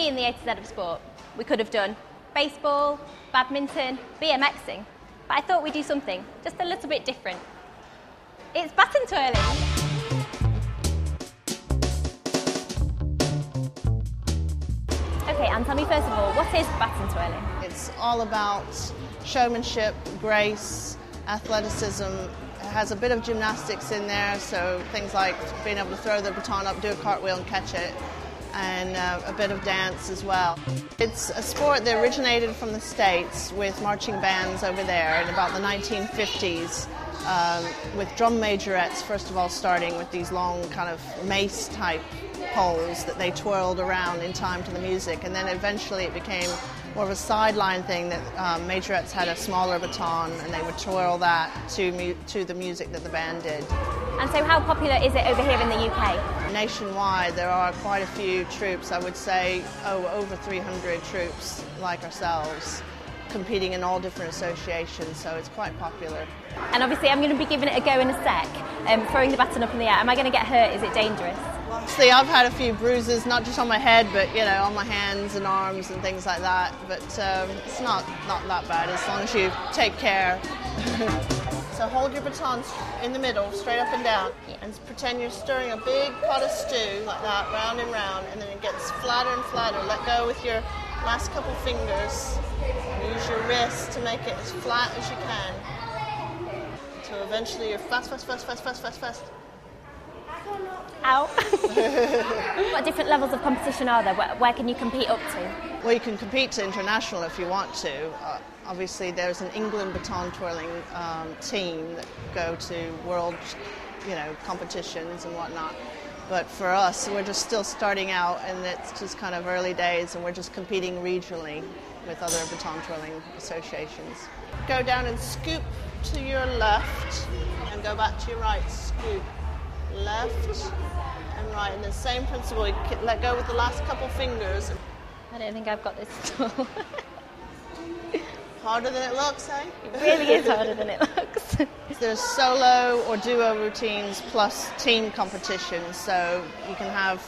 being the A to Z of sport, we could have done baseball, badminton, BMXing, but I thought we'd do something just a little bit different. It's baton twirling. Okay, Anne, tell me first of all, what is baton twirling? It's all about showmanship, grace, athleticism. It has a bit of gymnastics in there, so things like being able to throw the baton up, do a cartwheel and catch it, and a bit of dance as well. It's a sport that originated from the States with marching bands over there in about the 1950s, with drum majorettes first of all starting with these long kind of mace type poles that they twirled around in time to the music, and then eventually it became more of a sideline thing that majorettes had a smaller baton and they would twirl that to the music that the band did. And so how popular is it over here in the UK? Nationwide there are quite a few troops, I would say over 300 troops like ourselves, competing in all different associations, so it's quite popular. And obviously I'm going to be giving it a go in a sec, throwing the baton up in the air. Am I going to get hurt? Is it dangerous? See, I've had a few bruises, not just on my head, but on my hands and arms and things like that. But it's not that bad as long as you take care. So hold your baton in the middle, straight up and down, and pretend you're stirring a big pot of stew like that, round and round, and then it gets flatter and flatter. Let go with your last couple fingers. And use your wrist to make it as flat as you can. So eventually you're fast. Ow. What different levels of competition are there? Where can you compete up to? Well, you can compete to international if you want to. Obviously, there's an England baton twirling team that go to world, competitions and whatnot. But for us, we're just still starting out, and it's just kind of early days, and we're just competing regionally with other baton twirling associations. Go down and scoop to your left, and go back to your right. Scoop. Left and right, and the same principle. You let go with the last couple fingers. I don't think I've got this at all. Harder than it looks, eh? It really is harder than it looks. There's solo or duo routines plus team competitions, so you can have,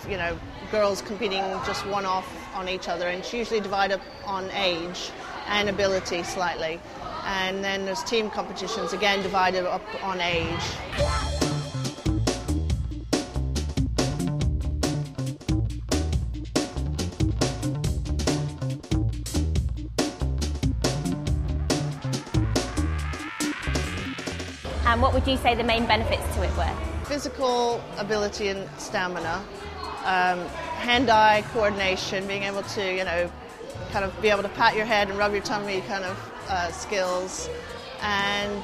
girls competing just one off on each other, and it's usually divided up on age and ability slightly. And then there's team competitions, again divided up on age. And what would you say the main benefits to it were? Physical ability and stamina, hand-eye coordination, being able to, kind of be able to pat your head and rub your tummy kind of skills, and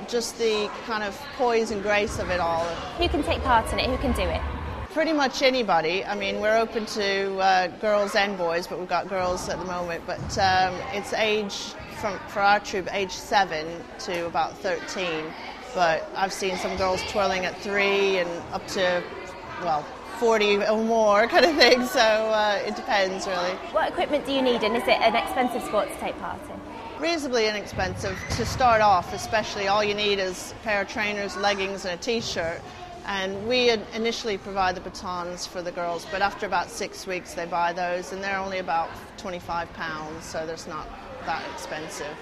just the kind of poise and grace of it all. Who can take part in it? Who can do it? Pretty much anybody. I mean, we're open to girls and boys, but we've got girls at the moment. But it's age, for our troop, age 7 to about 13. But I've seen some girls twirling at 3 and up to, 40 or more kind of thing, so it depends really. What equipment do you need, and is it an expensive sport to take part in? Reasonably inexpensive to start off, especially. All you need is a pair of trainers, leggings and a t-shirt. And we initially provide the batons for the girls, but after about 6 weeks they buy those, and they're only about £25, so there's not that expensive.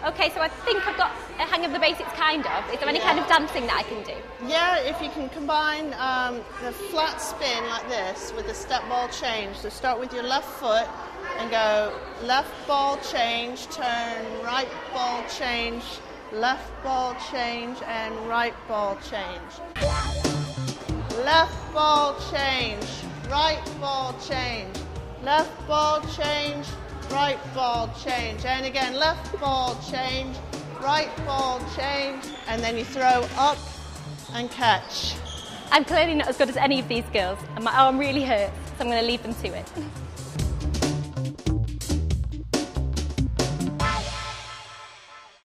Okay, so I think I've got a hang of the basics, kind of. Is there any kind of dancing that I can do? Yeah, if you can combine the flat spin like this with the step ball change. So start with your left foot and go left ball change, turn, right ball change, left ball change, and right ball change. Left ball change, right ball change, left ball change, right ball change, and again left ball change, right ball change, and then you throw up and catch. I'm clearly not as good as any of these girls, and my arm really hurts, so I'm going to leave them to it.